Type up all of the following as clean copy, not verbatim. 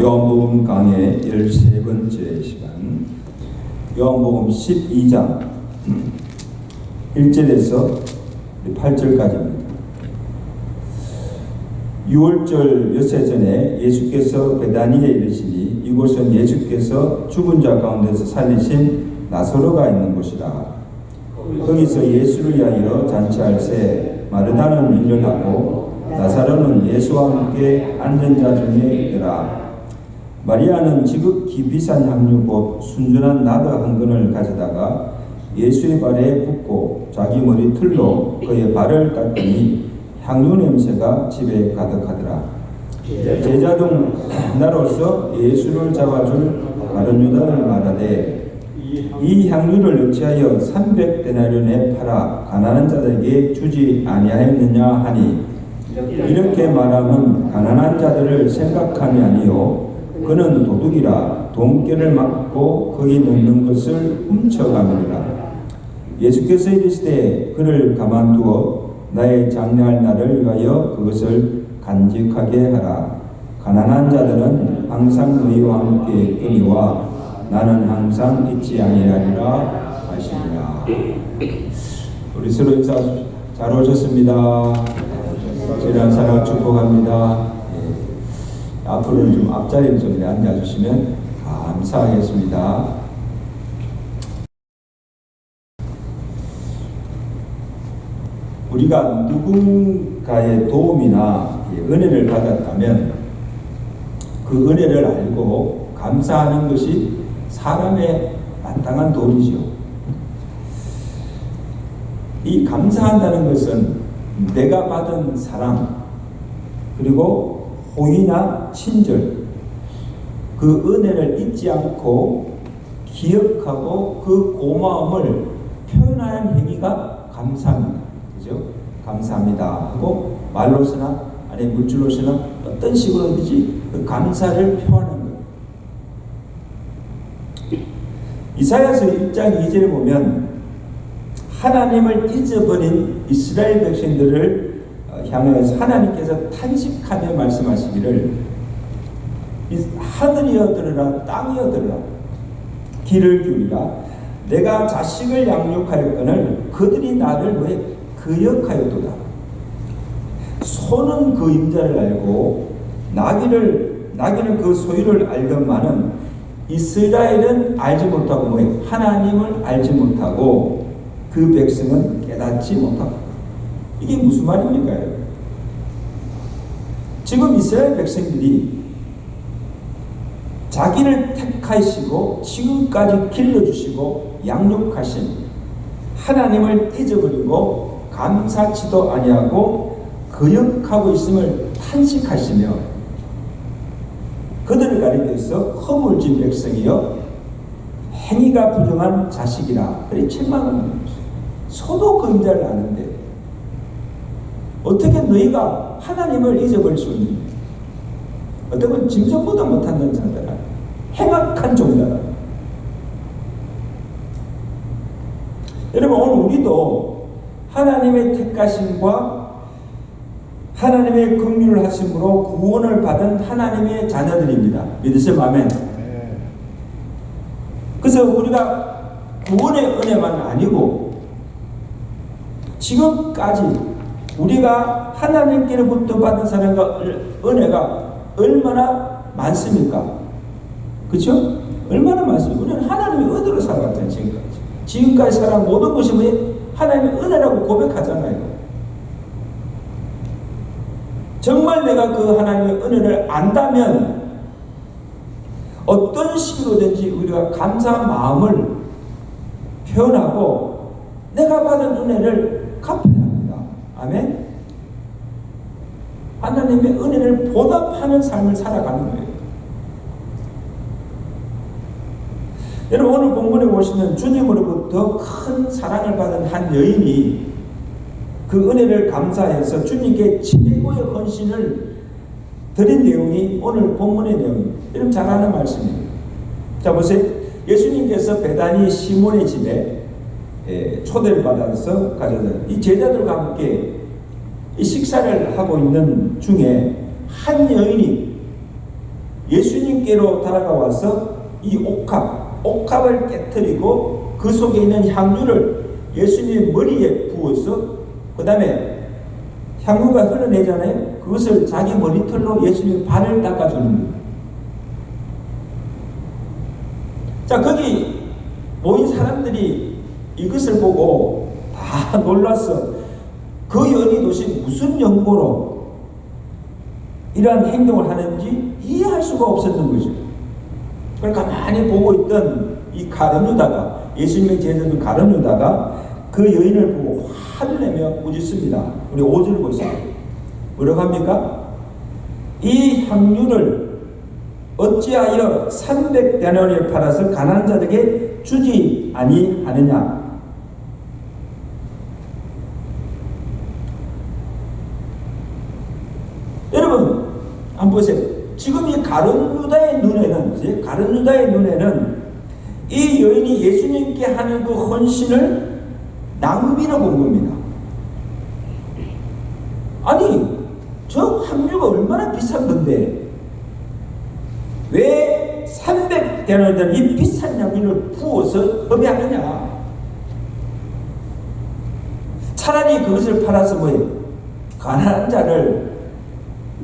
요한복음 강의 13번째 시간, 요한복음 12장 1절에서 8절까지입니다. 6월절 엿새 전에 예수께서 베다니에 이르시니 이곳은 예수께서 죽은 자 가운데서 살리신 나사로가 있는 곳이라. 거기서 예수를 위하여 잔치할새 마르다는 일을 하고 나사로는 예수와 함께 앉은 자 중에 있더라. 마리아는 지극히 비싼 향유 곧 순전한 나드 한 근을 가져다가 예수의 발에 붓고 자기 머리털로 그의 발을 닦으니 향유 냄새가 집에 가득하더라. 제자 중 하나로서 예수를 잡아줄 다른 유다를 말하되 이 향유를 어찌하여 300데나리온에 팔아 가난한 자들에게 주지 아니하였느냐 하니, 이렇게 말하면 가난한 자들을 생각함이 아니요 그는 도둑이라 돈깨를 맞고 거기 넣는 것을 훔쳐가느니라. 예수께서 이르시되 그를 가만두어 나의 장래할 날을 위하여 그것을 간직하게 하라. 가난한 자들은 항상 너희와 함께 있거니와 나는 항상 있지 아니하리라 하시니라. 우리 서로 인사 잘 오셨습니다. 지난 사랑 축복합니다. 앞으로는 좀 앞자리에 좀 앉아주시면 감사하겠습니다. 우리가 누군가의 도움이나 은혜를 받았다면 그 은혜를 알고 감사하는 것이 사람의 마땅한 도리죠. 이 감사한다는 것은 내가 받은 사랑, 그리고 호의나 친절, 그 은혜를 잊지 않고 기억하고 그 고마움을 표현하는 행위가 감사합니다. 그죠? 감사합니다 하고 말로서나 아니 물질로서나 어떤 식으로든지 그 감사를 표하는 거예요. 이사야서 1장 2절에 보면 하나님을 잊어버린 이스라엘 백성들을 향해서 하나님께서 탄식하며 말씀하시기를 하늘이여 들으라 땅이여 들으라 귀를 기울이라. 내가 자식을 양육하였거늘 그들이 나를 왜 거역하였도다. 소는 그 임자를 알고 나귀는 그 소유를 알건만은 이스라엘은 알지 못하고 뭐예요? 하나님을 알지 못하고 그 백성은 깨닫지 못하고. 이게 무슨 말입니까? 지금 이스라엘 백성들이 자기를 택하시고 지금까지 길러주시고 양육하신 하나님을 잊어버리고 감사치도 아니하고 거역하고 있음을 탄식하시며 그들을 가리켜서 허물진 백성이여 행위가 부정한 자식이라 그리 책망합니다. 소도 그 임자를 아는데 어떻게 너희가 하나님을 잊어버릴 수 있느냐. 어떻게 짐승보다 못한다는 자들아, 행악한 종이다. 여러분, 오늘 우리도 하나님의 택하심과 하나님의 긍휼을 하심으로 구원을 받은 하나님의 자녀들입니다. 믿으세요? 아멘. 그래서 우리가 구원의 은혜만 아니고 지금까지 우리가 하나님께로부터 받은 사랑과 은혜가 얼마나 많습니까? 그렇죠? 얼마나 많습니까? 우리는 하나님의 은혜로 살아왔잖아요. 지금까지 살아온 모든 것이 왜 하나님의 은혜라고 고백하잖아요. 정말 내가 그 하나님의 은혜를 안다면 어떤 식으로든지 우리가 감사한 마음을 표현하고 내가 받은 은혜를 갚아야 합니다. 아멘. 하나님의 은혜를 보답하는 삶을 살아가는 거예요. 여러분, 오늘 본문에 보시면 주님으로부터 큰 사랑을 받은 한 여인이 그 은혜를 감사해서 주님께 최고의 헌신을 드린 내용이 오늘 본문의 내용입니다. 여러분 잘 아는 말씀이에요. 자 보세요. 예수님께서 베다니 시몬의 집에 초대를 받아서 가져다 이 제자들과 함께 이 식사를 하고 있는 중에 한 여인이 예수님께로 달아가와서 이 옥합을 깨뜨리고 그 속에 있는 향유를 예수님의 머리에 부어서 그 다음에 향유가 흘러내잖아요. 그것을 자기 머리털로 예수님의 발을 닦아주는 거예요. 자, 거기 모인 사람들이 이것을 보고 다 놀랐어. 그 여인이 도대체 무슨 연고로 이러한 행동을 하는지 이해할 수가 없었던 거죠. 그걸 가만히 보고 있던 이 가룟 유다가, 예수님의 제자들 가룟 유다가 그 여인을 보고 화를 내며 꾸짖습니다. 우리 5절 보세요. 뭐라고 합니까? 이 향유를 어찌하여 300데나리를 팔아서 가난한 자들에게 주지 아니하느냐? 여러분 한번 보세요. 지금 이 가룟 유다의 눈에는 이 여인이 예수님께 하는 그 헌신을 낭비로 본 겁니다. 아니, 저 향유가 얼마나 비싼 건데 왜 300데나리를 이 비싼 향유를 부어서 허비하느냐? 차라리 그것을 팔아서 뭐예요? 가난한 자를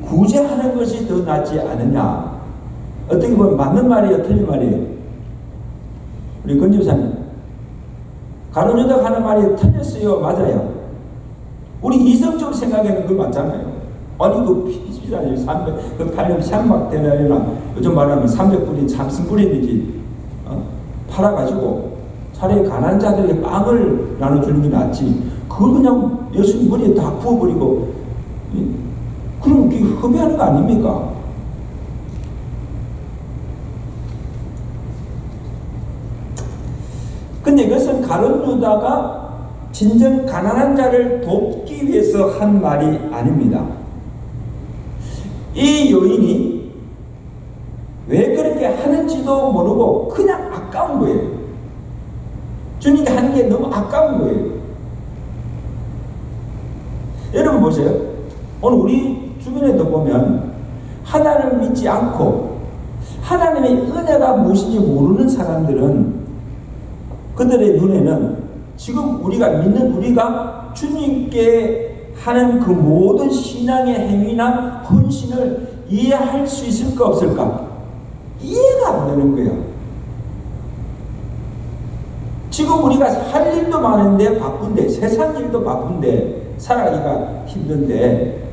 구제하는 것이 더 낫지 않느냐? 어떻게 보면 맞는 말이에요, 틀린 말이에요? 우리 건집사님, 가룟 유다가 하는 말이 틀렸어요, 맞아요? 우리 이성적으로 생각하면 그거 맞잖아요. 아니 그 비싸요. 300, 그 팔려면 300데나리나 요즘 말하면 300불이 참승불이지. 팔아가지고 차라리 가난한 자들에게 빵을 나눠주는 게 낫지. 그걸 그냥 예수님 머리에 다 부어버리고 그럼 그게 허비하는 거 아닙니까? 근데 이것은 가룟 유다가 진정 가난한 자를 돕기 위해서 한 말이 아닙니다. 이 여인이 왜 그렇게 하는지도 모르고 그냥 아까운 거예요. 주님이 하는 게 너무 아까운 거예요. 여러분 보세요. 오늘 우리 주변에도 보면 하나님을 믿지 않고 하나님의 은혜가 무엇인지 모르는 사람들은 그들의 눈에는 지금 우리가 믿는 우리가 주님께 하는 그 모든 신앙의 행위나 헌신을 이해할 수 있을까 없을까? 이해가 안 되는 거야. 지금 우리가 할 일도 많은데 바쁜데, 세상 일도 바쁜데, 살아가기가 힘든데,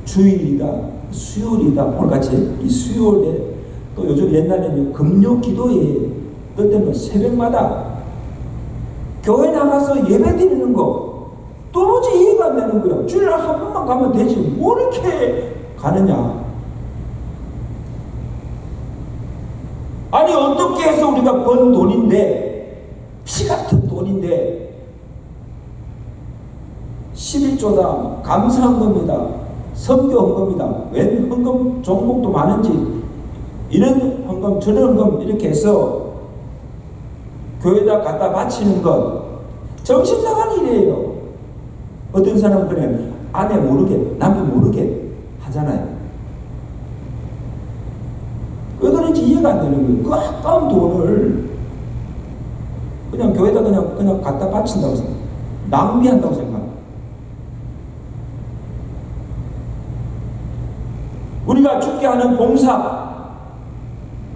주일이다, 수요일이다, 오늘같이 이 수요일에 또 요즘 옛날에는 금요 기도에 또 때는 새벽마다 교회 나가서 예배 드리는 거 도무지 이해가 안 되는 거야. 주일에 한 번만 가면 되지 뭐 이렇게 가느냐. 아니 어떻게 해서 우리가 번 돈인데, 피 같은 돈인데 11조다, 감사한 겁니다, 선교한 겁니다, 웬 헌금 종목도 많은지 이런 헌금 저런 헌금 이렇게 해서 교회에다 갖다 바치는 것 정신 나간 일이에요. 어떤 사람은 그냥 아내 모르게 남편 모르게 하잖아요. 왜 그런지 이해가 안 되는 거예요. 그 아까운 돈을 그냥 교회에다 그냥 갖다 바친다고 생각, 낭비한다고 생각합니다. 우리가 죽게 하는 봉사,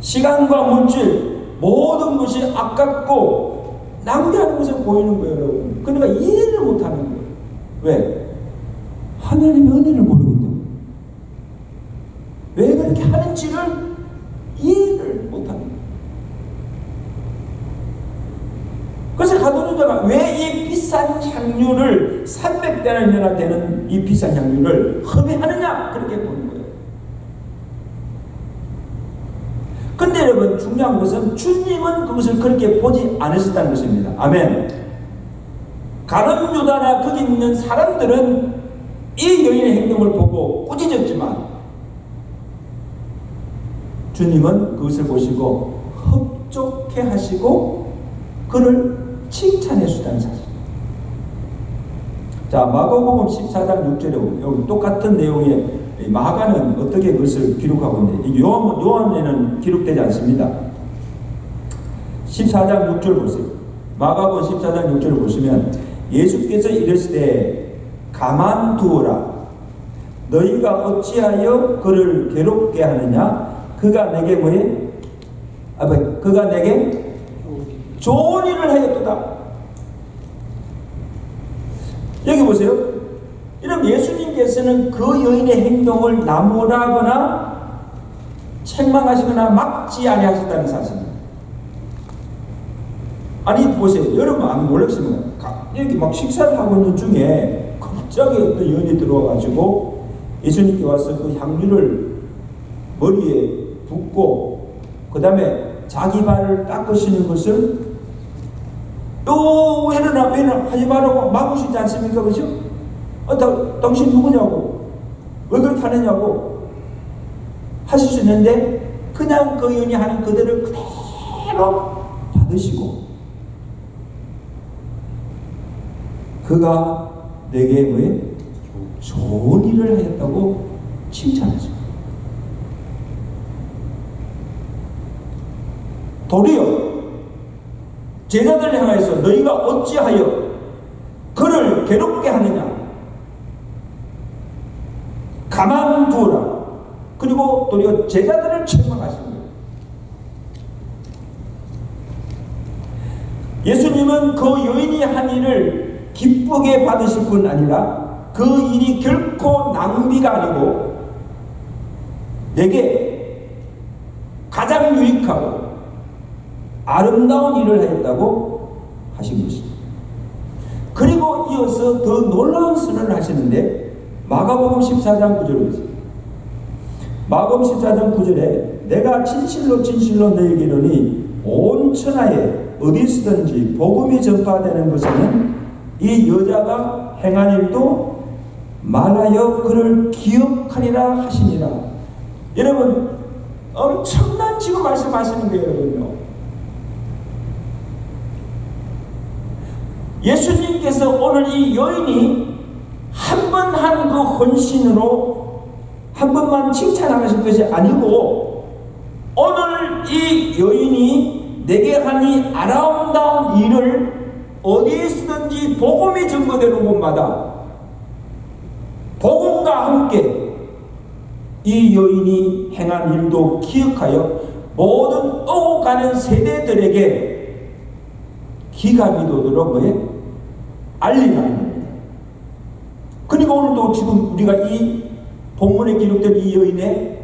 시간과 물질 모든 것이 아깝고 낭비하는 것을 보이는 거예요, 여러분. 그러니까 이해를 못하는 거예요. 왜? 하나님의 은혜를 모르기 때문에. 왜 그렇게 하는지를 이해를 못하는 거예요. 그래서 가룟 유다가 왜 이 비싼 향유를 300데나리나 되는 이 비싼 향유를 허비하느냐 그렇게 보는 거예요. 근데 여러분 중요한 것은 주님은 그것을 그렇게 보지 않으셨다는 것입니다. 아멘. 가룟 유다나 거기 있는 사람들은 이 여인의 행동을 보고 꾸짖었지만 주님은 그것을 보시고 흡족해 하시고 그를 칭찬해 주다는 사실. 자, 마가복음 14장 6절에 보면 여기 똑같은 내용의 마가는 어떻게 그것을 기록하고 있는데 요한에는 기록되지 않습니다. 14장 6절 보세요. 마가복음 14장 6절을 보시면 예수께서 이르시되 가만두어라. 너희가 어찌하여 그를 괴롭게 하느냐? 그가 내게 뭐해? 그가 내게 좋은 일을 하였도다. 여기 보세요. 이런 예수님께서는 그 여인의 행동을 나무라거나 책망하시거나 막지 아니하셨다는 사실입니다. 아니 보세요. 여러분 안 놀라시면 여기 막 식사를 하고 있는 중에 갑자기 어떤 여인이 들어와가지고 예수님께 와서 그 향유를 머리에 붓고 그 다음에 자기 발을 닦으시는 것을 왜 이러나 하지 말라고 막으시지 않습니까? 그죠? 당신 누구냐고 왜 그렇게 하느냐고 하실 수 있는데 그냥 그 여인이 하는 그대로 그대로 받으시고 그가 내게 왜 좋은 일을 하였다고 칭찬하죠. 도리어 제자들을 향해서 너희가 어찌하여 그를 괴롭게 하느냐? 가만두어라. 그리고 도리어 제자들을 책망하신 거예요. 예수님은 그 여인이 한 일을 기쁘게 받으실 뿐 아니라 그 일이 결코 낭비가 아니고 내게 가장 유익하고 아름다운 일을 하였다고 하신 것입니다. 그리고 이어서 더 놀라운 선언을 하시는데 마가복음 14장 9절을 보세요. 마가복음 14장 9절에 내가 진실로 진실로 너희에게 이르노니 온 천하에 어디서든지 복음이 전파되는 것에는 이 여자가 행한 일도 말하여 그를 기억하리라 하시니라. 여러분 엄청난 지금 말씀하시는 거예요. 여러분요. 예수님께서 오늘 이 여인이 한 번 한 그 헌신으로 한 번만 칭찬하신 것이 아니고 오늘 이 여인이 내게 한 이 아름다운 일을 어디에서든지 복음이 증거되는 곳마다 복음과 함께 이 여인이 행한 일도 기억하여 모든 오고 가는 세대들에게 기감이 돋도록 뭐에 알리라는 겁니다. 그리고 오늘도 지금 우리가 이 본문에 기록된 이 여인의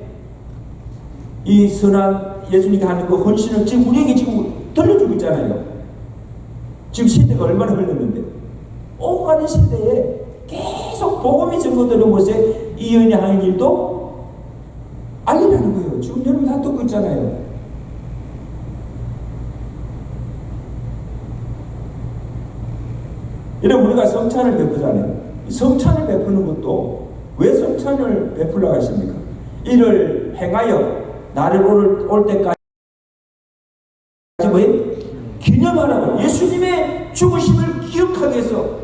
이 선한 예수님이 하는 그 헌신을 지금 우리에게 지금 들려주고 있잖아요. 지금 시대가 얼마나 흘렀는데 오고 가는 시대에 계속 복음이 증거되는 곳에 이 여인이 하는 일도 알리라는 거예요. 지금 여러분 다 듣고 있잖아요. 여러분 우리가 성찬을 베푸잖아요. 성찬을 베푸는 것도 왜 성찬을 베풀려고 하십니까? 이를 행하여 나를 올 때까지 뭐예요? 기념하라고 예수님의 죽으심을 기억하기 위해서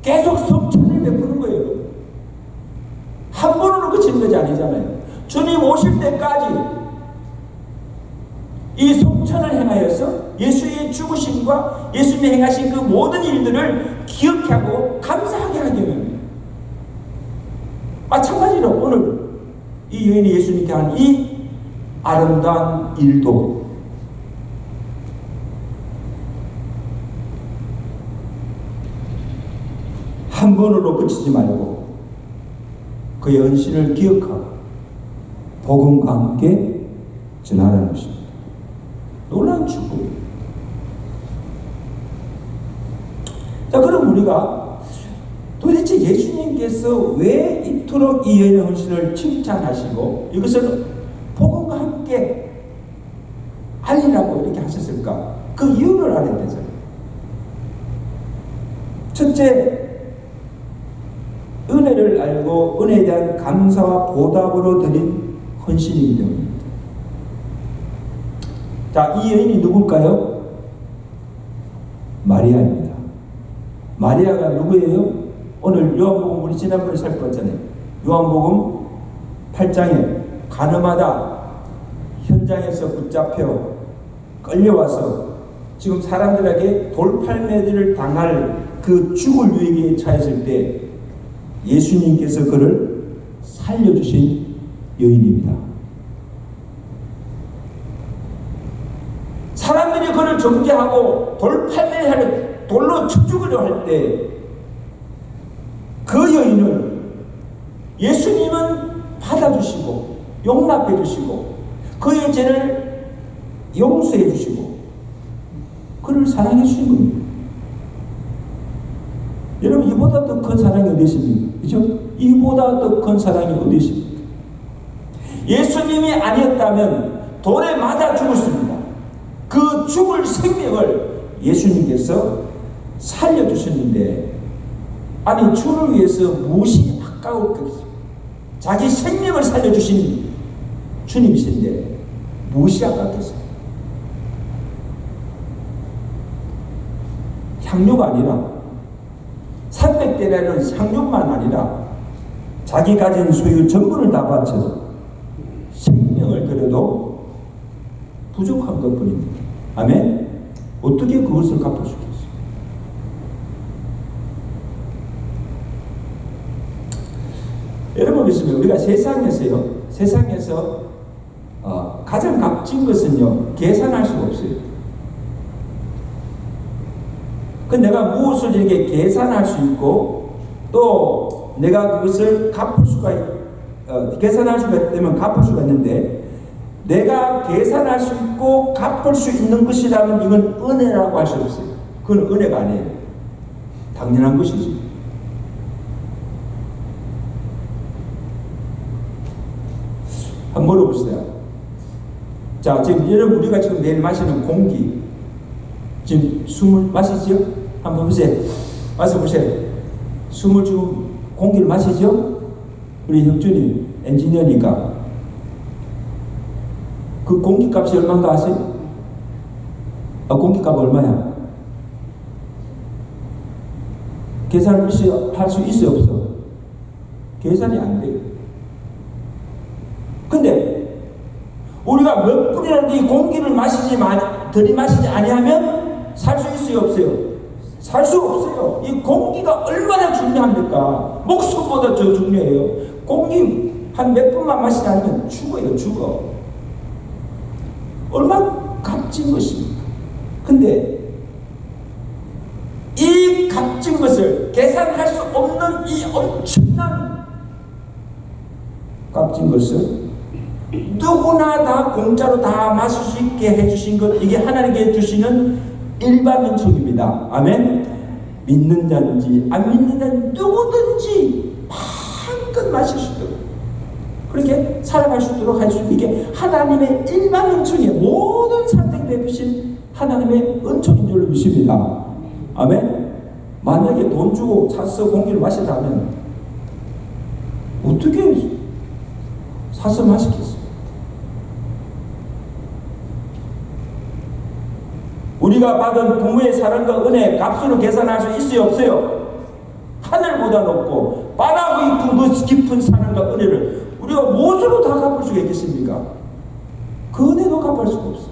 계속 성찬을 베푸는 거예요. 한 번으로 그치는 것이 아니잖아요. 주님 오실 때까지 이 성찬을 행하여서 예수의 죽으심과 예수님이 행하신 그 모든 일들을 기억하고 감사하게 하기 위함입니다. 마찬가지로 오늘 이 여인이 예수님께 한 이 아름다운 일도 한 번으로 그치지 말고 그의 헌신을 기억하고 복음과 함께 전하라는 것입니다. 놀라운 축복입니다. 자, 그럼 우리가 도대체 예수님께서 왜 이토록 이 여인의 헌신을 칭찬하시고 이것을 복음과 함께 알리라고 이렇게 하셨을까? 그 이유를 알아야 되잖아요. 첫째, 은혜를 알고 은혜에 대한 감사와 보답으로 드린 헌신이기 때문입니다. 자, 이 여인이 누굴까요? 마리아입니다. 마리아가 누구예요? 오늘 요한복음 우리 지난번에 살펴봤잖아요. 요한복음 8장에 가늠하다 현장에서 붙잡혀 끌려와서 지금 사람들에게 돌팔매질을 당할 그 죽을 위기에 처했을 때 예수님께서 그를 살려주신 여인입니다. 사람들이 그를 정죄하고 돌팔매하려 돌로 쳐 죽으려 할 때 그 여인은 예수님은 받아주시고 용납해 주시고 그의 죄를 용서해 주시고 그를 사랑해 주신 겁니다. 여러분, 이보다 더 큰 사랑이 어디 있습니까? 그죠? 이보다 더 큰 사랑이 어디 있습니까? 예수님이 아니었다면 돌에 맞아 죽었습니다. 그 죽을 생명을 예수님께서 살려주셨는데, 아니 주를 위해서 무엇이 아까웠겠습니까? 자기 생명을 살려주신 주님이신데 무엇이 아깝겠어요? 향료가 아니라 300대라는 향료만 아니라 자기 가진 소유 전부를 다 바쳐서 생명을 들여도 부족한 것뿐입니다. 아멘? 어떻게 그것을 갚을 수 있겠어요? 여러분 믿습니다. 우리가 세상에서 가장 값진 것은요, 계산할 수가 없어요. 그 내가 무엇을 이렇게 계산할 수 있고 또 내가 그것을 갚을 수가 계산할 수가 되면 갚을 수가 있는데, 내가 계산할 수 있고 갚을 수 있는 것이라면 이건 은혜라고 할 수 없어요. 그건 은혜가 아니에요. 당연한 것이지. 한번 물어보세요. 자, 지금 여러분 우리가 지금 매일 마시는 공기, 지금 숨을 마시죠? 한번 보세요. 마셔보세요. 숨을 지금 공기를 마시죠? 우리 혁준이 엔지니어니까 그 공기값이 얼마인가 아세요? 공기값 얼마야? 계산을 할 수 있어요, 없어? 계산이 안 돼요. 근데 우리가 몇 분이라도 이 공기를 들이마시지 아니하면 살 수 있어요, 없어요? 살 수 없어요. 이 공기가 얼마나 중요합니까? 목숨보다 더 중요해요. 공기 한 몇 분만 마시지 않으면 죽어요, 죽어. 얼마나 값진 것입니까? 근데 이 값진 것을 계산할 수 없는 이 엄청난 값진 것을 누구나 다 공짜로 다 마실 수 있게 해주신 것, 이게 하나님께 주시는 일반 은총입니다. 아멘. 믿는 자든지 안 믿는 자든지 누구든지 마음껏 마실 수 있도록, 그렇게 살아갈 수 있도록 할 수 있는, 이게 하나님의 일반 은총이에요. 모든 사람들에게 베푸신 하나님의 은총인 줄로 믿습니다. 아멘. 만약에 돈 주고 사서 공기를 마시라면 어떻게 사서 마시겠어요? 우리가 받은 부모의 사랑과 은혜 값으로 계산할 수 있어요, 없어요? 하늘보다 높고 바다보다 깊은 사랑과 은혜를 우리가 무엇으로 다 갚을 수가 있겠습니까? 그 은혜도 갚을 수가 없어요.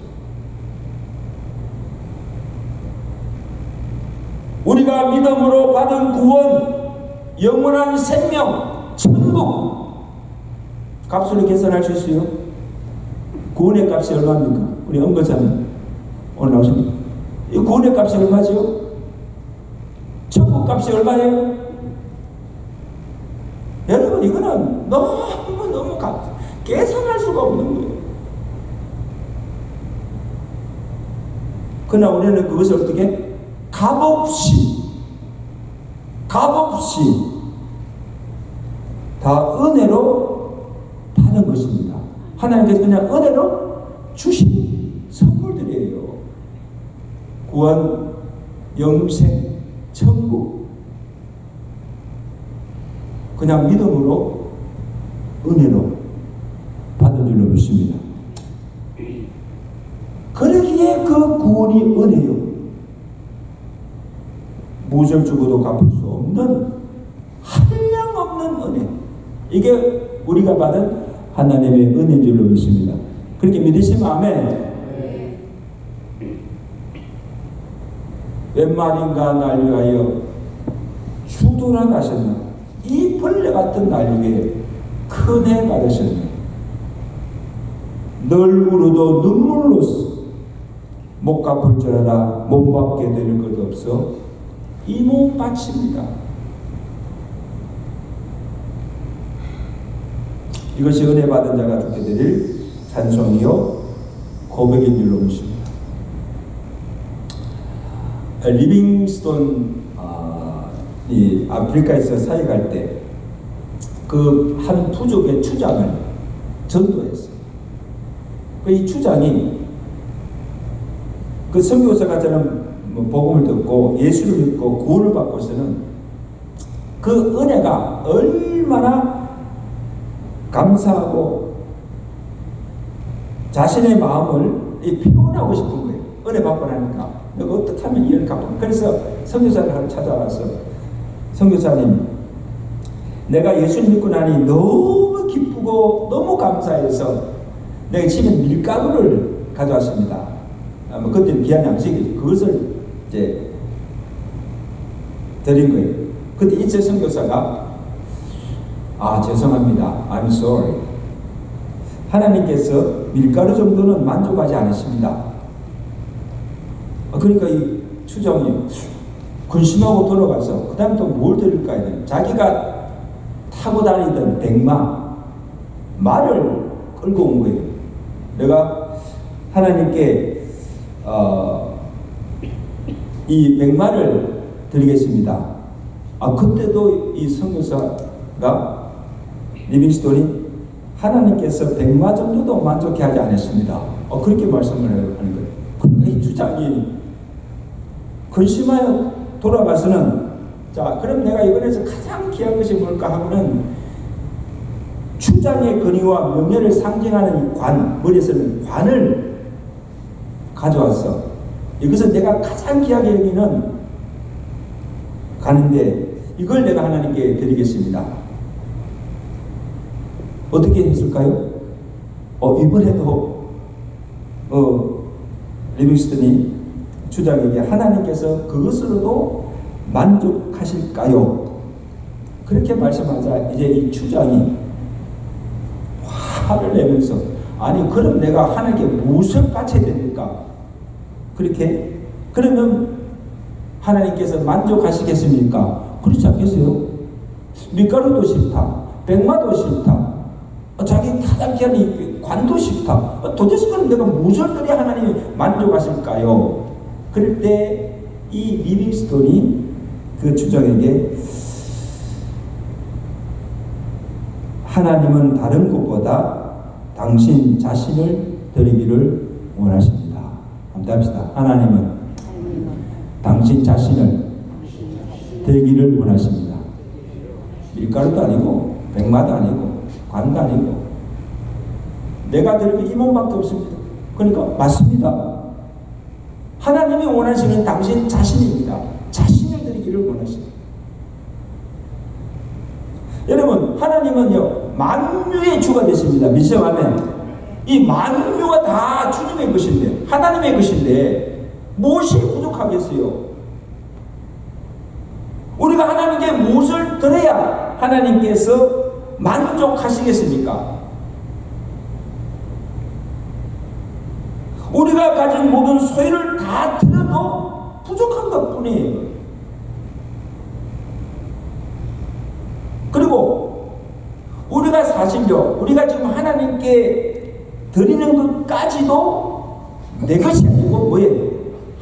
우리가 믿음으로 받은 구원, 영원한 생명, 천국 값으로 계산할 수 있어요? 구원의 값이 얼마입니까? 우리 언거자는 오늘 나오십니까? 이 구원의 값이 얼마죠? 천국 값이 얼마예요? 여러분, 이거는 너무 계산할 수가 없는 거예요. 그러나 우리는 그것을 어떻게? 값없이 다 은혜로 받은 것입니다. 하나님께서 그냥 은혜로 주신 선물들이에요. 구원, 영생, 천국, 그냥 믿음으로 은혜로 받은 줄로 믿습니다. 그러기에 그 구원이 은혜요. 무엇을 주고도 갚을 수 없는 이게 우리가 받은 하나님의 은혜인 줄로 믿습니다. 그렇게 믿으시면 아멘. 웬 말인가 날 위하여 주 돌아가셨나. 이 벌레 같은 날육에 큰애 받으셨네. 널 울어도 눈물로 못 갚을 줄 알아 못 받게 될 것 없어 이 몸 바칩니다. 이것이 은혜 받은 자가 듣게 되릴 찬송이요 고백인 줄로 믿습니다. 리빙스톤 이 아프리카에서 사역할 때 그 한 부족의 추장을 전도했어요. 이 추장이 그 선교사가 저는 복음을 듣고 예수를 믿고 구원을 받고서는 그 은혜가 얼마나 감사하고 자신의 마음을 표현하고 싶은 거예요. 은혜 받고 나니까 내가 어떻게 하면 이해를 갚고. 그래서 선교사를 찾아와서 선교사님, 내가 예수를 믿고 나니 너무 기쁘고 너무 감사해서 내가 집에 밀가루를 가져왔습니다. 그때는 귀한 양식이죠. 그것을 이제 드린 거예요. 그때 이제 선교사가 죄송합니다. I'm sorry. 하나님께서 밀가루 정도는 만족하지 않으십니다. 그러니까 이 추정이 근심하고 돌아가서 그 다음 또 뭘 드릴까 했더니 자기가 타고 다니던 백마 말을 끌고 온 거예요. 내가 하나님께 이 백마를 드리겠습니다. 그때도 이 선교사가 리빙스톤이 하나님께서 백마 정도도 만족해 하지 않았습니다. 그렇게 말씀을 하는 거예요. 그러니까 이 주장이 근심하여 돌아가서는 자, 그럼 내가 이번에서 가장 귀한 것이 뭘까 하고는 추장의 권위와 명예를 상징하는 관, 머리에서는 관을 가져왔어. 이것은 내가 가장 귀하게 여기는 가는데 이걸 내가 하나님께 드리겠습니다. 어떻게 했을까요? 이번에도 리빙스턴이 주장에게 하나님께서 그것으로도 만족하실까요? 그렇게 말씀하자 이제 이 주장이 화를 내면서 그럼 내가 하나님께 무엇을 바쳐야 됩니까? 그렇게 그러면 하나님께서 만족하시겠습니까? 그렇지 않겠어요? 밀가루도 싫다, 백마도 싫다, 자기 가장 귀한 이 관도 싫다. 도대체 그럼 내가 무엇을 드려야 하나님이 만족하실까요? 그럴 때 이 리빙스톤이 그 주장에게 하나님은 다른 것보다 당신 자신을 드리기를 원하십니다. 한번 합시다. 하나님은 당신 자신을 드리기를 원하십니다. 밀가루도 아니고 백마도 아니고 관도 아니고 내가 드릴 이 몸밖에 없습니다. 그러니까 맞습니다. 하나님이 원하시는 당신 자신입니다. 자신을 드리기를 원하십니다. 여러분, 하나님은요 만유의 주가 되십니다. 믿으시죠? 아멘. 이 만유가 다 주님의 것인데, 하나님의 것인데 무엇이 부족하겠어요? 우리가 하나님께 무엇을 드려야 하나님께서 만족하시겠습니까? 우리가 가진 모든 소유를 다 드려도 부족한 것 뿐이에요. 그리고 우리가 사실요, 우리가 지금 하나님께 드리는 것까지도 내 것이 아니고 뭐예요?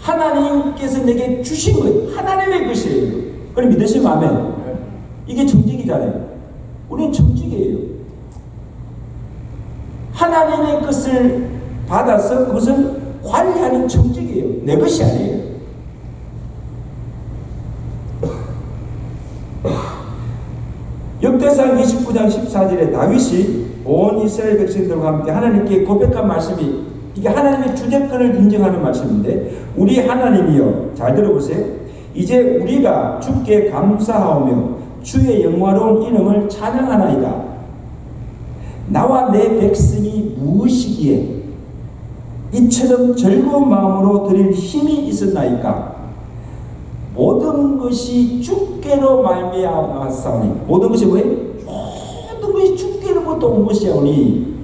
하나님께서 내게 주신 거예요. 하나님의 것이에요. 그럼 믿으시면 아멘. 이게 정직이잖아요. 우리는 정직이에요. 하나님의 것을 받아서 그것을 관리하는 정직이에요. 내 것이 아니에요. 역대상 29장 14절에 다윗이 온 이스라엘 백성들과 함께 하나님께 고백한 말씀이 이게 하나님의 주권을 인정하는 말씀인데, 우리 하나님이여, 잘 들어보세요. 이제 우리가 주께 감사하오며 주의 영화로운 이름을 찬양하나이다. 나와 내 백성이 무엇이기에 이처럼 즐거운 마음으로 드릴 힘이 있었나이까? 모든 것이 주께로 말미암았사오니. 모든 것이 뭐예요? 모든 것이 주께로부터 온 것이오니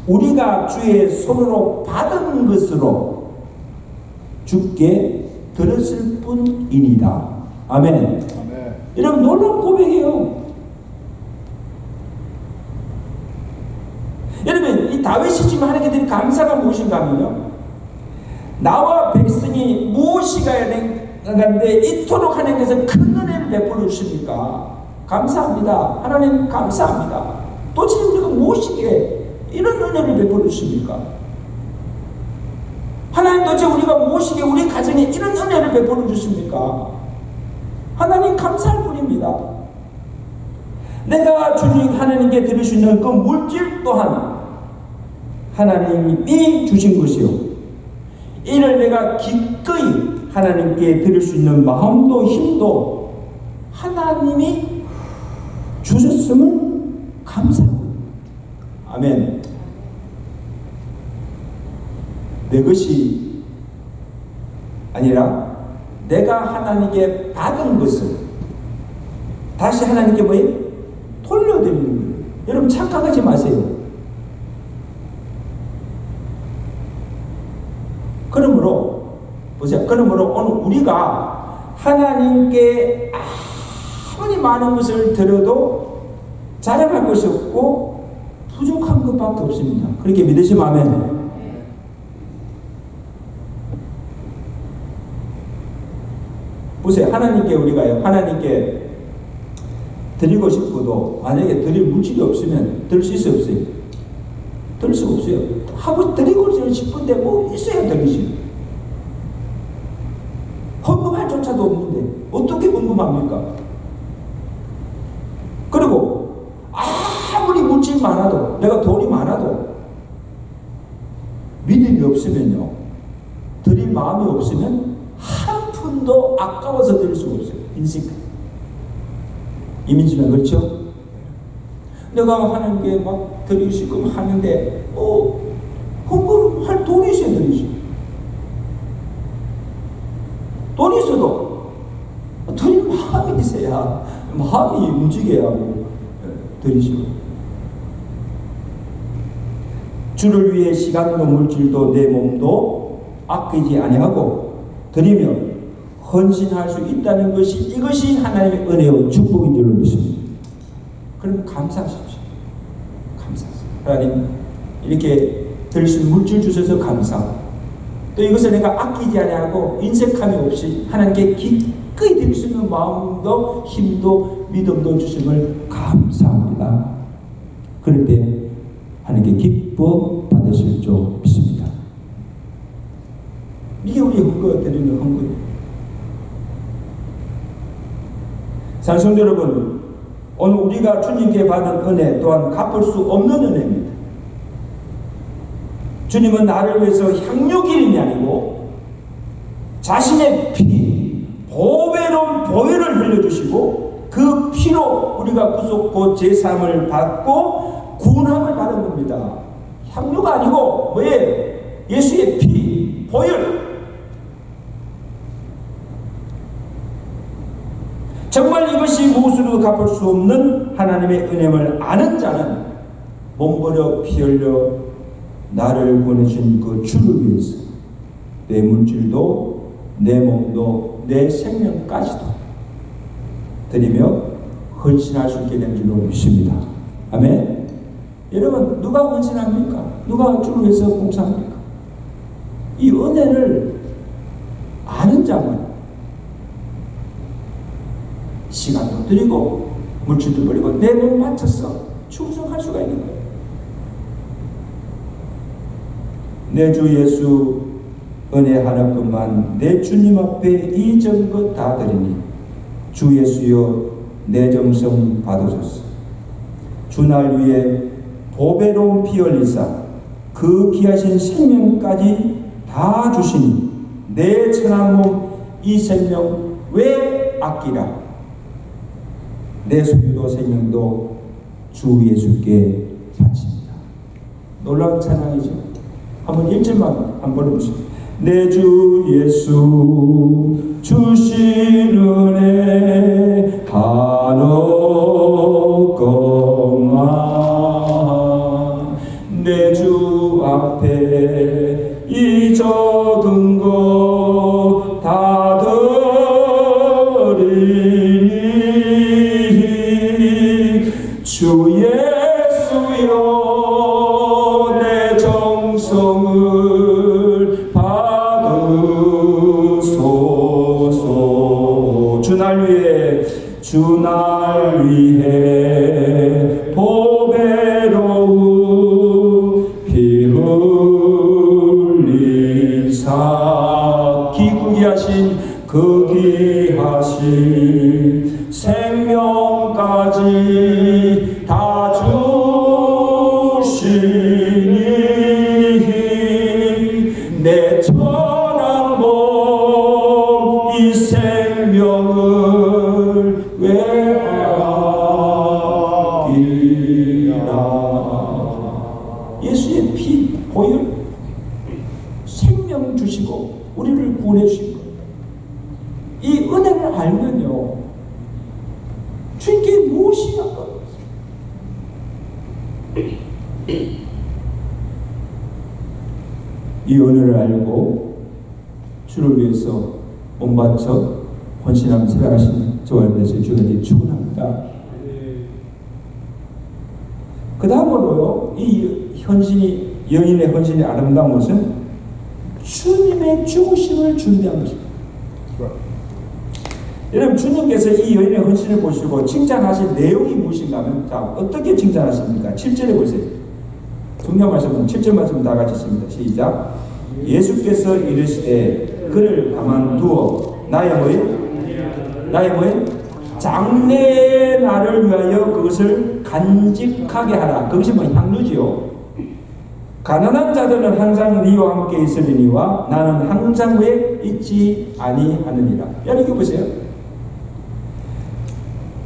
우리가 주의 손으로 받은 것으로 주께 들었을 뿐이니라. 아멘. 아멘. 여러분, 놀라운 고백이에요. 여러분, 이 다윗이 지금 하나님께 드린 감사가 무엇인가 하면요, 나와 백성이 무엇이가야 되는데 이토록 하나님께서 큰 은혜를 베풀어 주십니까? 감사합니다. 하나님 감사합니다. 도대체 우리가 무엇이기에 이런 은혜를 베풀어 주십니까? 하나님, 도대체 우리가 무엇이기에 우리 가정에 이런 은혜를 베풀어 주십니까? 하나님 감사할 뿐입니다. 내가 주님 하나님께 드릴 수 있는 그 물질 또한 하나님이 주신 것이요, 이를 내가 기꺼이 하나님께 드릴 수 있는 마음도 힘도 하나님이 주셨음을 감사합니다. 아멘. 내 것이 아니라 내가 하나님께 받은 것을 다시 하나님께 뭐예요? 돌려드리는 거예요. 여러분, 착각하지 마세요. 그러므로 보세요. 그러므로 오늘 우리가 하나님께 아무리 많은 것을 드려도 자랑할 것이 없고 부족한 것밖에 없습니다. 그렇게 믿으시면 아멘. 보세요. 하나님께 우리가요, 하나님께 드리고 싶어도 만약에 드릴 물질이 없으면 드릴 수 있어요, 없어요? 드릴 수가 없어요. 하고 드리고 싶은데 뭐 있어야 드리지. 헌금할 조차도 없는데 어떻게 헌금합니까? 그리고 아무리 물질이 많아도, 내가 돈이 많아도 믿음이 없으면요, 드릴 마음이 없으면 한 푼도 아까워서 드릴 수가 없어요. 인식. 이민지는 그렇죠? 내가 하나님께 막 드리시고 하는데 헌금할 돈이 있어야 드리지. 돈이 있어도 드릴 마음이 있어야, 마음이 움직여야 드리죠. 주를 위해 시간도 물질도 내 몸도 아끼지 아니하고 드리며 헌신할 수 있다는 것이, 이것이 하나님의 은혜와 축복인 줄로 믿습니다. 그럼 감사하십시오. 감사하세요. 하나님, 이렇게 드릴 수 있는 물질 주셔서 감사하고, 또 이것을 내가 아끼지 아니하고 인색함이 없이 하나님께 기꺼이 드릴 수 있는 마음도 힘도 믿음도 주심을 감사합니다. 그럴 때 하나님께 기뻐 받으실 줄 믿습니다. 이게 우리 헌금 드리는 헌금이에요. 사랑하는 성도 여러분, 오늘 우리가 주님께 받은 은혜 또한 갚을 수 없는 은혜입니다. 주님은 나를 위해서 향유 기름이 아니고 자신의 피, 보배로운 보혈을 흘려주시고 그 피로 우리가 구속고 제사함을 받고 구원함을 받은 겁니다. 향유가 아니고 뭐예요? 예수의 피, 보혈. 정말 이것이 무엇으로도 갚을 수 없는 하나님의 은혜를 아는 자는 몸버려 피 흘려 나를 보내신 그 주를 위해서 내 물질도 내 몸도 내 생명까지도 드리며 헌신할 수 있게 된 줄로 믿습니다. 아멘. 여러분, 누가 헌신합니까? 누가 주를 위해서 봉사합니까? 이 은혜를 아는 자만 시간도 드리고 물질도 버리고 내 몸 바쳐서 충성할 수가 있는 거예요. 내 주 예수 은혜 하나뿐만 내 주님 앞에 이전 것 다 드리니 주 예수여 내 정성 받으소서. 주 날 위해 보배로운 피 흘리사 그 귀하신 생명까지 다 주시니 내 천한 몸 이 생명 왜 아끼라. 내 소유도 생명도 주 예수께 바칩니다. 놀라운 찬양이죠. 한번 1절만 한번 불러보시죠. 내 주 예수 주신 은혜 한없건만 내 주 앞에 이 적은 것 다 드리니 주 예수여 내 정성을 받으소서. 주 날 위해 보배로운 피 흘리사 기구기 하신 그 귀하신 생명까지 다 주시니 내 천한 몸 이 생명을 외아끼라. 예수의 피 보혈 생명 주시고 우리를 구원해 주신 거예요. 이 은혜를 알면요 주님께 무엇이 아까워요. 이 은혜를 알고 주를 위해서 몸바쳐 헌신하며 살아가시는 저와 여러분들 주님께 축원합니다. 그 다음으로요, 이 헌신이 여인의 헌신이 아름다운 것은 주님의 죽으심을 준비한 것입니다. 여러분 주님께서 이 여인의 헌신을 보시고 칭찬하신 내용이 무엇인가 하면 자 어떻게 칭찬하십니까? 7절에 보세요. 중요한 말씀은 7절 말씀 다 같이 있습니다. 시작. 예수께서 이르시되 그를 가만두어 나의 뭐에 장래의 날을 위하여 그것을 간직하게 하라. 그것이 뭐 향유지요. 가난한 자들은 항상 네와 함께 있으리니와 나는 항상 왜 있지 아니하느니라. 여러분 보세요.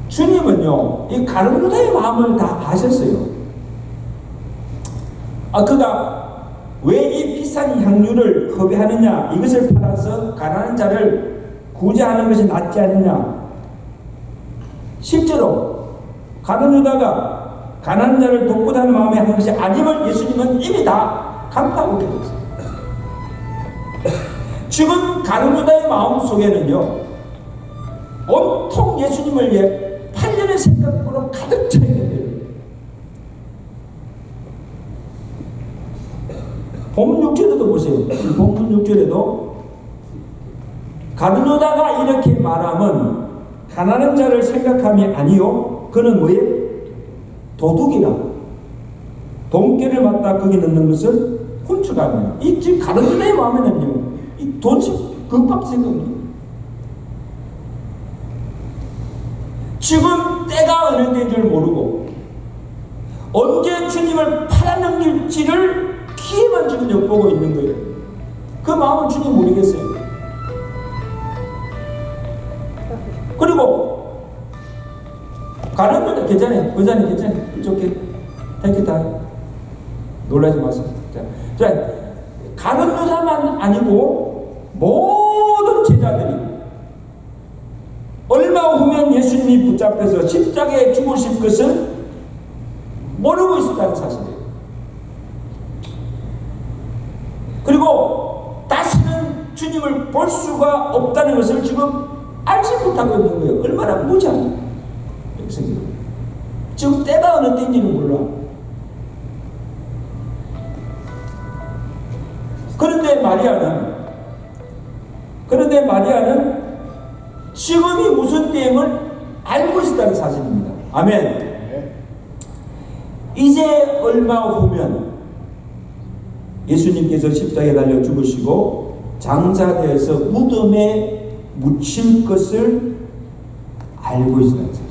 주님은요 이 가룟 유다의 마음을 다 아셨어요. 그가 왜 이 비싼 향유를 허비하느냐, 이것을 팔아서 가난한 자를 구제하는 것이 낫지 않느냐. 실제로 가룟 유다가 가난한 자를 돕고자는 마음에 한 것이 아님을 예수님은 이미 다 간파하고 계셨어요. 지금 가룟 유다의 마음 속에는요 온통 예수님을 위해 8년의 생각으로 가득 차 있는 거예요. 본문 6절에도 보세요. 본문 6절에도 가룟 유다가 이렇게 말하면 가난한 자를 생각함이 아니요 그는 뭐예요? 도둑이라. 돈깨를 맞다 거기 넣는 것을 훔쳐가면 이 지금 가룟 유다의 마음에는요 이 돈씩 그것밖에 생각합니다. 지금 때가 어느 때인 줄 모르고 언제 주님을 팔아넘길지를 기회만 지금 엿보고 있는 거예요. 그 마음은 주님 모르겠어요. 그리고 가는 건 괜찮아요. 의자는 괜찮아요. 이쪽에 택시 타 놀라지 마세요. 자, 가는 여자만 아니고 모든 제자들이 얼마 후면 예수님이 붙잡혀서 십자가에 죽으실 것을 모르고 있었다는 사실이에요. 그리고 다시는 주님을 볼 수가 없다는 것을 지금 알지 못하고 있는 거예요. 얼마나 무지한 백성이에요. 지금 때가 어느 때인지는 몰라. 그런데 마리아는 지금이 무슨 때임을 알고 있었다는 사실입니다. 아멘. 이제 얼마 후면 예수님께서 십자가에 달려 죽으시고 장사되어서 무덤에 묻힐 것을 알고 있었다는 사실.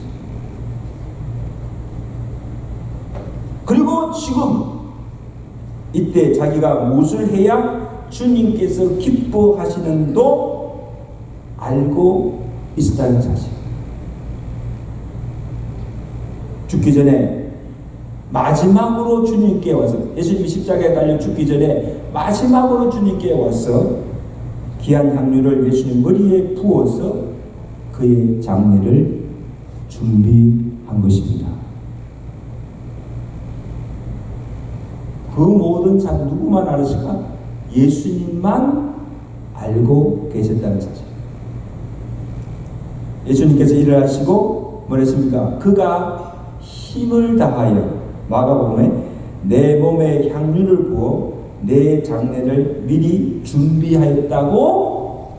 그리고 지금 이때 자기가 무엇을 해야 주님께서 기뻐하시는도 알고 있었다는 사실. 죽기 전에 마지막으로 주님께 와서, 예수님이 십자가에 달려 죽기 전에 마지막으로 주님께 와서 귀한 향유를 예수님 머리에 부어서 그의 장례를 준비한 것입니다. 그 모든 사실 누구만 알았을까? 예수님만 알고 계셨다는 사실. 예수님께서 일을 하시고 뭐랬습니까? 그가 힘을 다하여, 마가복음에 내 몸에 향유를 부어 내 장례를 미리 준비하였다고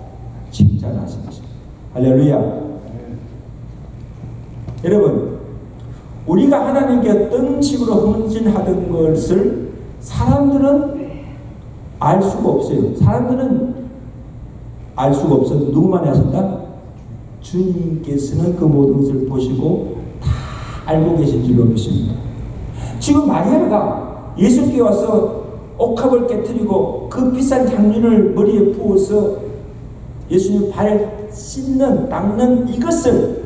칭찬하신 것입니다. 할렐루야. 여러분, 우리가 하나님께 어떤 식으로 헌신하던 것을 사람들은 알 수가 없어요. 사람들은 알 수가 없어서 누구만이 하신다? 주님께서는 그 모든 것을 보시고 다 알고 계신 줄로 믿습니다. 지금 마리아가 예수님께 와서 옥합을 깨뜨리고 그 비싼 향유를 머리에 부어서 예수님 발 씻는, 닦는 이것을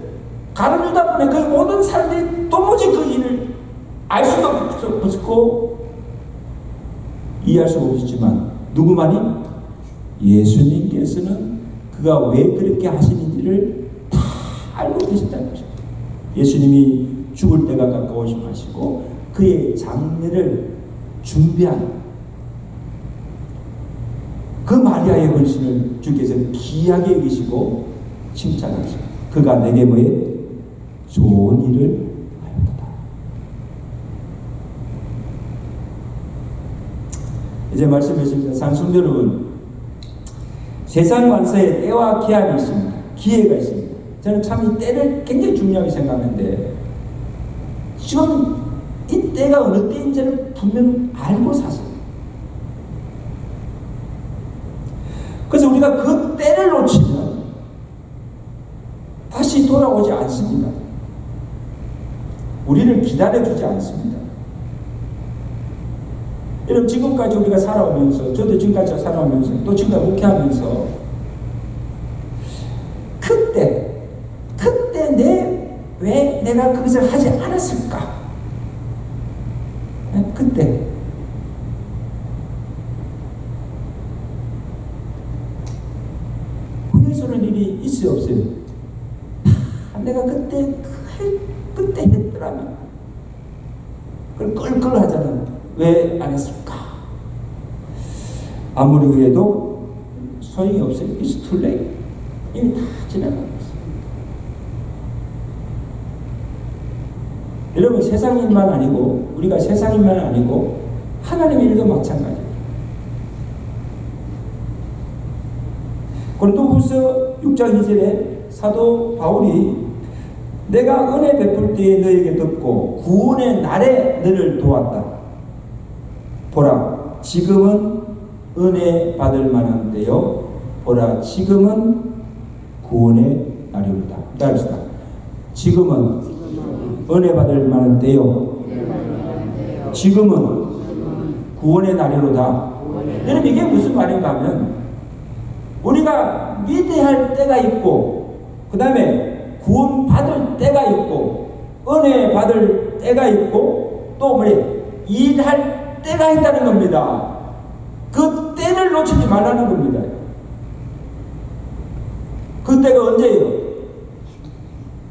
가르치다 보니 그 모든 사람들이 도무지 그 일을 알 수가 없었고 이해할 수가 없었지만 누구만이? 예수님께서는 그가 왜 그렇게 하시는지를 다 알고 계신다는 것입니다. 예수님이 죽을 때가 가까우시고 하시고 그의 장례를 준비한 그 마리아의 헌신을 주께서 귀하게 여기시고 칭찬하시고 그가 내게 뭐에 좋은 일을 하였다. 이제 말씀하십니다. 산성도 여러분, 세상 관서에 때와 기한이 있습니다. 기회가 있습니다. 저는 참 이 때를 굉장히 중요하게 생각하는데 지금 이 때가 어느 때인지를 분명 알고 사세요. 그래서 우리가 그 때를 놓치면 다시 돌아오지 않습니다. 우리를 기다려주지 않습니다. 여러분, 지금까지 우리가 살아오면서, 저도 지금까지 살아오면서, 또 지금까지 목회하면서, 그때 왜 내가 그것을 하지 않았을까? 그때. 후회스러운 일이 있어요, 없어요? 내가 그때 했더라면, 그걸 끌끌 하자는 왜 안 했을까? 아무리 후회도 소용이 없어요. It's too late. 이미 다 지나가고 있어요. 여러분, 세상인만 아니고, 우리가 세상인만 아니고, 하나님의 일도 마찬가지예요. 고린도후서 6장 2절에 사도 바울이 내가 은혜 베풀 때에 너에게 듣고 구원의 날에 너를 도왔다. 보라, 지금은 은혜 받을 만한 때요. 보라, 지금은 구원의 날이로다. 따라합시다. 지금은 은혜 받을 만한 때요. 지금은 구원의 날이로다. 여러분, 이게 무슨 말인가 하면 우리가 믿어야 때가 있고 그 다음에 구원 받을 때가 있고 은혜 받을 때가 있고 또 뭐래 일할 때가 있다는 겁니다. 그 때를 놓치지 말라는 겁니다. 그 때가 언제예요?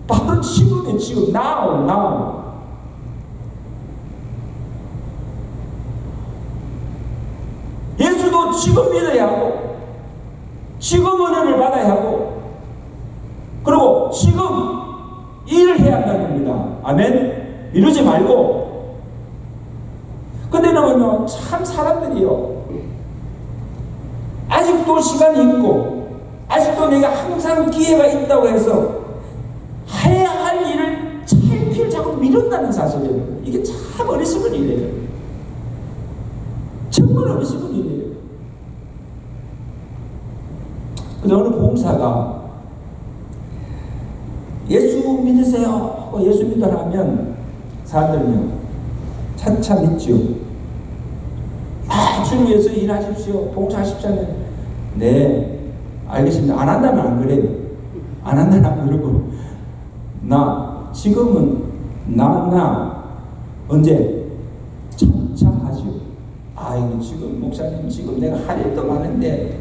바로 지금이에요. 지금 now. 예수도 지금 믿어야 하고 지금 은혜를 받아야 하고 그리고 지금 일을 해야 한다는 겁니다. 아멘. 이러지 말고. 근데 여러분요, 참 사람들이요, 아직도 시간이 있고 아직도 내가 항상 기회가 있다고 해서 해야 할 일을 차일피일 자꾸 미룬다는 사실이에요. 이게 참 어리석은 일이에요. 정말 어리석은 일이에요. 그래서 어느 보험사가 예수 믿으세요. 예수 믿으라면 사람들은요, 차차 믿지요. 주님 위해서 일하십시오. 봉사하십시오. 네, 알겠습니다. 안 한다면 안 그래요. 안 한다면 안 그러고 지금은 언제? 아이고 지금 목사님 지금 내가 할 일도 많은데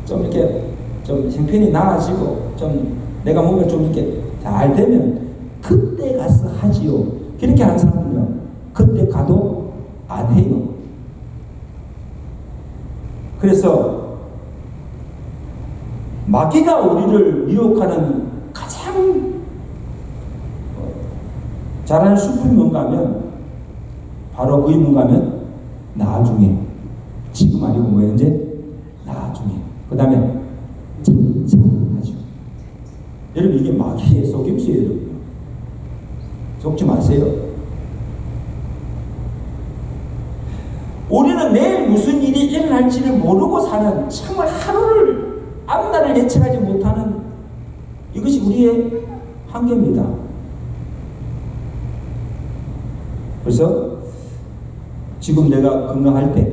좀 이렇게 좀 형편이 나아지고 좀 내가 뭔가 좀 이렇게 잘 되면 그때 가서 하지요. 그렇게 하는 사람은요 그때 가도 안 해요. 그래서 마귀가 우리를 유혹하는 가장 잘하는 수품이 뭔가 하면 바로 그게 뭔가 하면 나중에, 지금 아니고 뭐예요? 언제? 나중에. 그 다음에 천천하죠. 여러분 이게 마귀의 속임수예요. 여러분. 속지 마세요. 우리는 내일 무슨 일이 일어날지를 모르고 사는 정말 하루를 앞날을 예측하지 못하는 이것이 우리의 한계입니다. 그래서 지금 내가 건강할 때,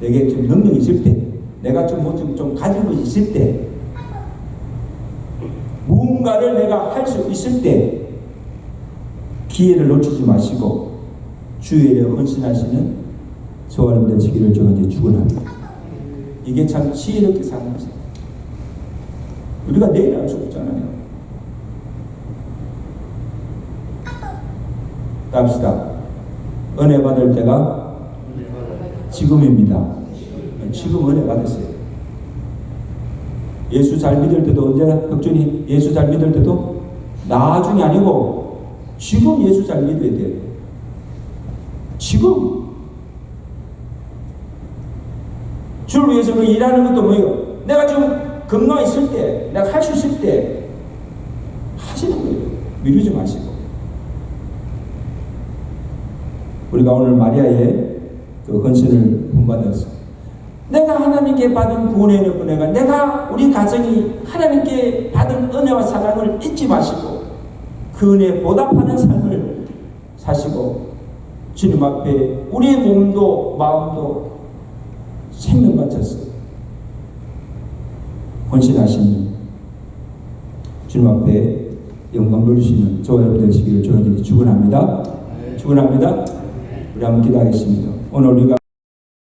내게 좀 능력이 있을 때, 내가 좀 가진 것이 있을 때, 무언가를 내가 할 수 있을 때 기회를 놓치지 마시고 주의 일에 헌신하시는 저와 여러분들 되시기를 저는 축원합니다. 이게 참 지혜롭게 사는 것입니다. 우리가 내일 알 수 없잖아요. 갑시다. 은혜 받을 때가 지금입니다. 지금 은혜 받으세요. 예수 잘 믿을 때도 언제나 혁준이 예수 잘 믿을 때도 나중이 아니고 지금 예수 잘 믿어야 돼요. 지금 주를 위해서 일하는 것도 뭐예요? 내가 지금 건강 있을 때, 내가 할 수 있을 때 하시는 거예요. 미루지 마시고. 우리가 오늘 마리아의 그 헌신을 본받아서 내가 하나님께 받은 구원의 은혜가 내가 우리 가정이 하나님께 받은 은혜와 사랑을 잊지 마시고 그 은혜에 보답하는 삶을 사시고 주님 앞에 우리의 몸도 마음도 생명 바쳐서 헌신하시는 주님 앞에 영광 돌리시는 저와 여러분 되시기를 저희들이 축원합니다. 축원합니다. 우리 한번 기도하겠습니다. 오늘 우리가